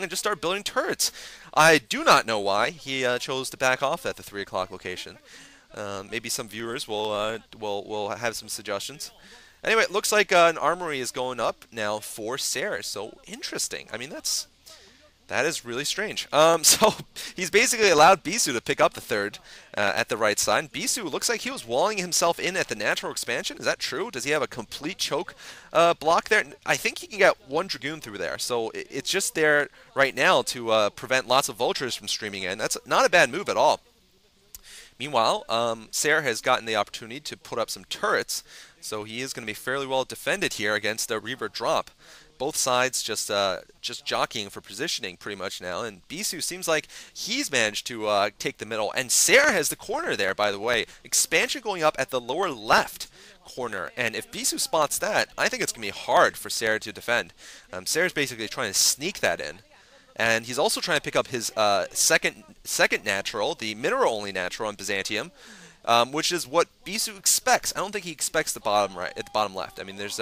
and just start building turrets. I do not know why he chose to back off at the 3 o'clock location. Maybe some viewers will have some suggestions. Anyway, it looks like an armory is going up now for Sair. So interesting. I mean, that is really strange. So he's basically allowed Bisu to pick up the third at the right side. Bisu looks like he was walling himself in at the natural expansion. Is that true? Does he have a complete choke block there? I think he can get one Dragoon through there. So it's just there right now to prevent lots of vultures from streaming in. That's not a bad move at all. Meanwhile, Sair has gotten the opportunity to put up some turrets, so he is going to be fairly well defended here against the Reaver drop. Both sides just jockeying for positioning pretty much now, and Bisu seems like he's managed to take the middle, and Sair has the corner there, by the way. Expansion going up at the lower left corner, and if Bisu spots that, I think it's going to be hard for Sair to defend. Sair's basically trying to sneak that in. And he's also trying to pick up his second natural, the mineral-only natural on Byzantium, which is what Bisu expects. I don't think he expects the bottom right at the bottom left. I mean, it's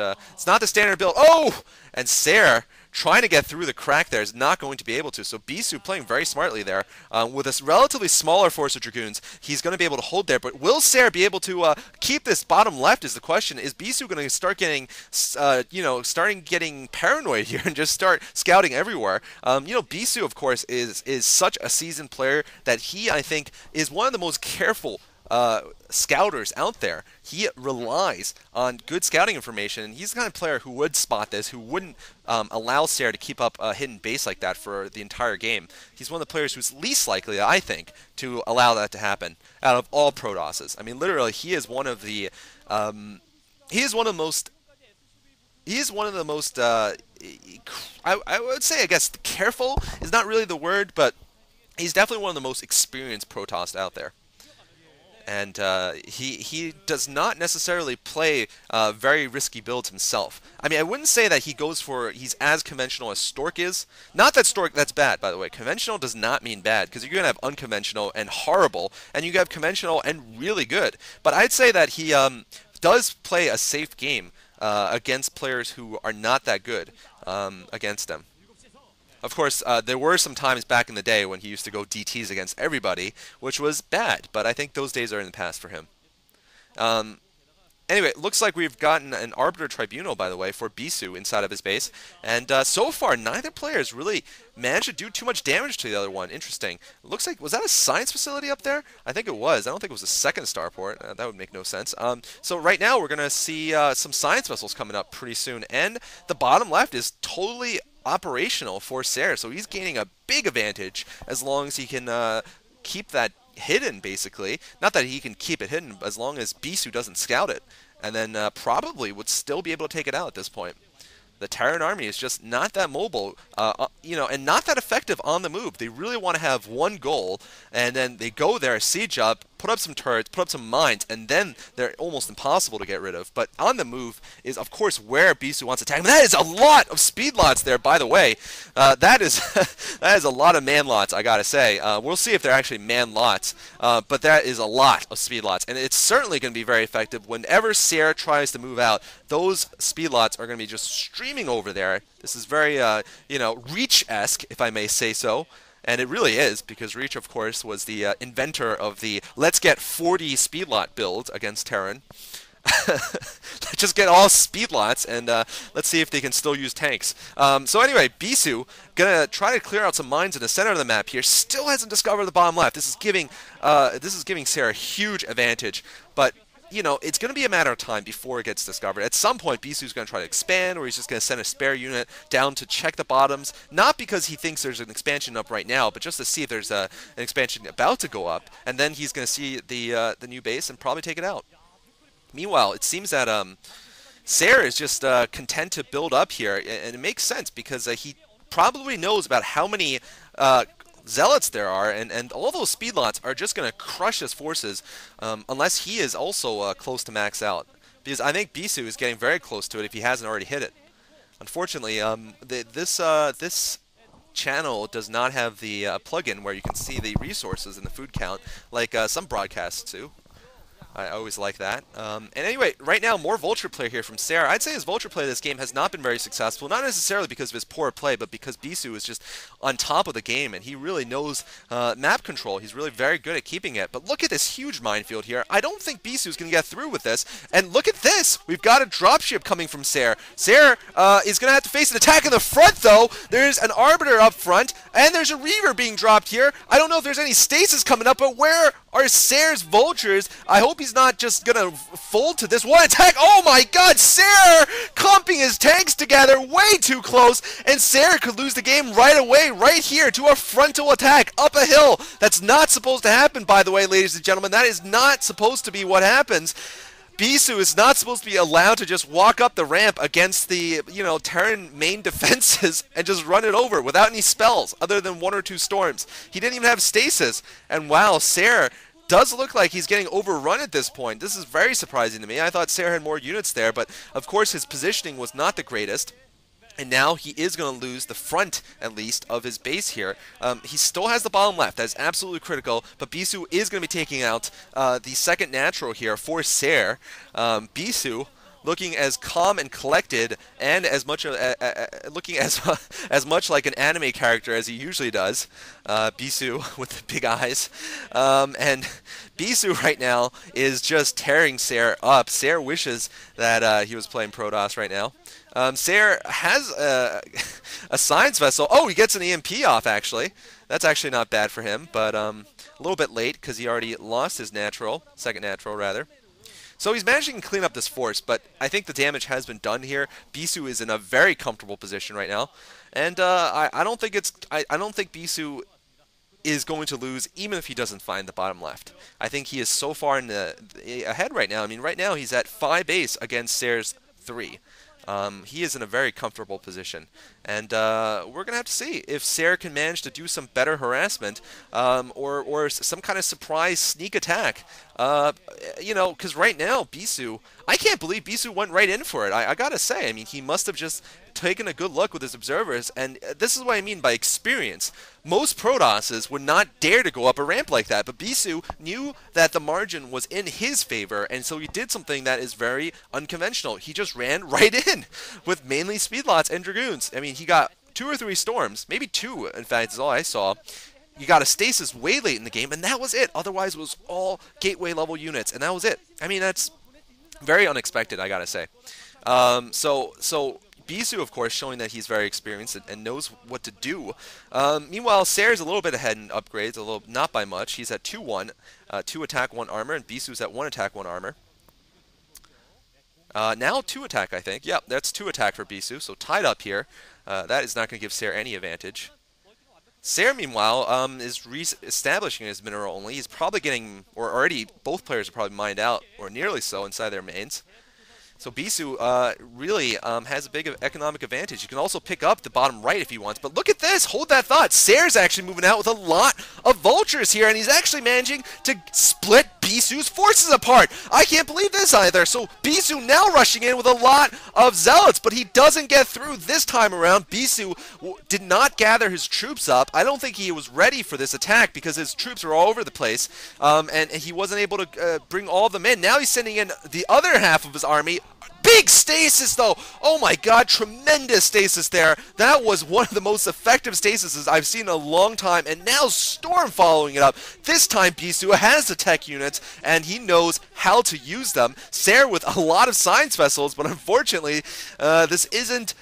not the standard build. Oh, and Sair trying to get through the crack there is not going to be able to. So Bisu playing very smartly there with a relatively smaller force of Dragoons. He's going to be able to hold there, but will Sair be able to keep this bottom left? Is the question. Is Bisu going to start getting, starting getting paranoid here and just start scouting everywhere? Bisu, of course, is such a seasoned player that he, I think, is one of the most careful scouters out there. He relies on good scouting information, and he's the kind of player who would spot this, who wouldn't allow Sair to keep up a hidden base like that for the entire game. He's one of the players who's least likely, I think, to allow that to happen out of all Protosses. I mean, literally, he is one of the most I would say, I guess, careful is not really the word, but he's definitely one of the most experienced Protoss out there. And he does not necessarily play very risky builds himself. I mean, I wouldn't say that he's as conventional as Stork is. Not that Stork, that's bad, by the way. Conventional does not mean bad, because you're going to have unconventional and horrible, and you have conventional and really good. But I'd say that he does play a safe game against players who are not that good against them. Of course, there were some times back in the day when he used to go DTs against everybody, which was bad, but I think those days are in the past for him. Anyway, it looks like we've gotten an Arbiter Tribunal, by the way, for Bisu inside of his base, and so far, neither player has really managed to do too much damage to the other one. Interesting. It looks like, was that a science facility up there? I think it was. I don't think it was a second starport. That would make no sense. So right now, we're going to see some science vessels coming up pretty soon, and the bottom left is totally operational for Sair, so he's gaining a big advantage as long as he can keep that hidden, basically. Not that he can keep it hidden, but as long as Bisu doesn't scout it, and then probably would still be able to take it out at this point. The Terran army is just not that mobile, and not that effective on the move. They really want to have one goal, and then they go there, siege up, put up some turrets, put up some mines, and then they're almost impossible to get rid of. But on the move is, of course, where Bisu wants to attack. That is a lot of speed lots there, by the way. That is that is a lot of man lots, I gotta say. We'll see if they're actually man lots, but that is a lot of speed lots, and it's certainly going to be very effective whenever Sair tries to move out. Those speed lots are going to be just streaming over there. This is very, Reach-esque, if I may say so. And it really is, because Reach, of course, was the inventor of the let's get 40 speed lot build against Terran. Just get all speed lots, and let's see if they can still use tanks. So anyway, Bisu gonna try to clear out some mines in the center of the map here. Still hasn't discovered the bottom left. This is giving Sair a huge advantage, but it's going to be a matter of time before it gets discovered. At some point, Bisu's going to try to expand, or he's just going to send a spare unit down to check the bottoms, not because he thinks there's an expansion up right now, but just to see if there's an expansion about to go up, and then he's going to see the new base and probably take it out. Meanwhile, it seems that Sair is just content to build up here, and it makes sense because he probably knows about how many zealots there are, and all those speed lots are just going to crush his forces unless he is also close to max out. Because I think Bisu is getting very close to it if he hasn't already hit it. Unfortunately, this channel does not have the plugin where you can see the resources and the food count like some broadcasts do. I always like that. And anyway, right now, more Vulture play here from Sair. I'd say his Vulture play this game has not been very successful, not necessarily because of his poor play, but because Bisu is just on top of the game, and he really knows map control. He's really very good at keeping it. But look at this huge minefield here. I don't think Bisu is going to get through with this. And look at this. We've got a dropship coming from Sair. Sair is going to have to face an attack in the front, though. There's an Arbiter up front, and there's a Reaver being dropped here. I don't know if there's any stasis coming up, but where are Sair's Vultures? I hope he's not just gonna fold to this one attack. Oh my god, Sair clumping his tanks together way too close, and Sair could lose the game right away, right here, to a frontal attack up a hill. That's not supposed to happen, by the way, ladies and gentlemen. That is not supposed to be what happens. Bisu is not supposed to be allowed to just walk up the ramp against the, Terran main defenses and just run it over without any spells other than 1 or 2 storms. He didn't even have stasis. And wow, Sair does look like he's getting overrun at this point. This is very surprising to me. I thought Sair had more units there, but of course his positioning was not the greatest. And now he is going to lose the front, at least, of his base here. He still has the bottom left. That is absolutely critical. But Bisu is going to be taking out the second natural here for Sair. Bisu looking as calm and collected, and as much looking as much like an anime character as he usually does. Bisu with the big eyes, and Bisu right now is just tearing Sair up. Sair wishes that he was playing Protoss right now. Sair has a science vessel. Oh, he gets an EMP off, actually. That's actually not bad for him, but a little bit late because he already lost his second natural, rather. So he's managing to clean up this force, but I think the damage has been done here. Bisu is in a very comfortable position right now, and I don't think Bisu is going to lose, even if he doesn't find the bottom left. I think he is so far in ahead right now. I mean, right now he's at 5 base against Sair's 3. He is in a very comfortable position, and we're going to have to see if Sair can manage to do some better harassment or some kind of surprise sneak attack. Because right now, Bisu, I can't believe Bisu went right in for it. I got to say, I mean, he must have just taken a good look with his observers, and this is what I mean by experience. Most Protosses would not dare to go up a ramp like that, but Bisu knew that the margin was in his favor, and so he did something that is very unconventional. He just ran right in with mainly Speedlots and Dragoons. I mean, he got 2 or 3 storms, maybe 2, in fact, is all I saw. You got a stasis way late in the game, and that was it. Otherwise, it was all gateway level units, and that was it. I mean, that's very unexpected, I gotta say. So Bisu, of course, showing that he's very experienced and knows what to do. Meanwhile, Sair's a little bit ahead in upgrades, not by much. He's at 2-1, 2 attack, 1 armor, and Bisu's at 1 attack, 1 armor. Now 2 attack, I think. Yep, that's 2 attack for Bisu, so tied up here. That is not going to give Sair any advantage. Sair, meanwhile, is re-establishing his mineral only. He's probably getting, or already, both players are probably mined out, or nearly so, inside their mains. So Bisu really has a big economic advantage. You can also pick up the bottom right if he wants. But look at this. Hold that thought. Sair's actually moving out with a lot of Vultures here, and he's actually managing to split Bisu's forces apart. I can't believe this either. So Bisu now rushing in with a lot of Zealots, but he doesn't get through this time around. Bisu did not gather his troops up. I don't think he was ready for this attack because his troops were all over the place, and he wasn't able to bring all of them in. Now he's sending in the other half of his army. Big stasis, though. Oh my god, tremendous stasis there. That was one of the most effective stasises I've seen in a long time, and now Storm following it up. This time Bisu has the tech units, and he knows how to use them. Sair with a lot of science vessels, but unfortunately, this isn't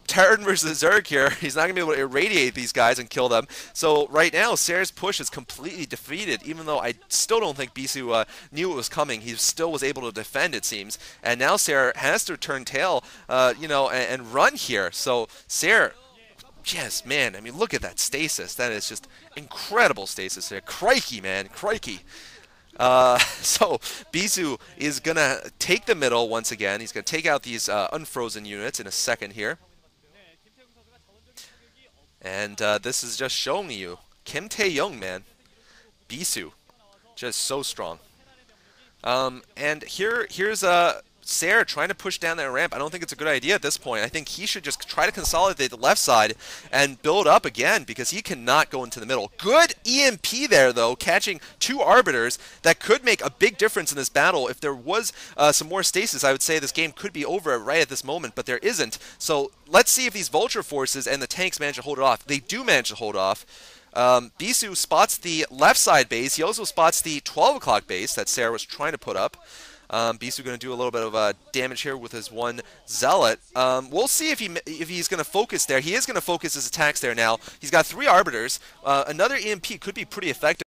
Terran versus Zerg here. He's not going to be able to irradiate these guys and kill them. So right now, Sair's push is completely defeated, even though I still don't think Bisu knew it was coming. He still was able to defend, it seems. And now Sair has to turn tail, and run here. So Sair, yes, man, I mean, look at that stasis. That is just incredible stasis here. Crikey, man, crikey. So Bisu is going to take the middle once again. He's going to take out these unfrozen units in a second here. And this is just showing you Kim Tae-young, man. Bisu, just so strong. And here's Sair trying to push down that ramp, I don't think it's a good idea at this point. I think he should just try to consolidate the left side and build up again because he cannot go into the middle. Good EMP there, though, catching 2 Arbiters that could make a big difference in this battle. If there was some more stasis, I would say this game could be over right at this moment, but there isn't. So let's see if these Vulture forces and the tanks manage to hold it off. They do manage to hold off. Bisu spots the left side base. He also spots the 12 o'clock base that Sair was trying to put up. Bisu going to do a little bit of damage here with his 1 Zealot. We'll see if he's going to focus there. He is going to focus his attacks there now. He's got 3 Arbiters. Another EMP could be pretty effective.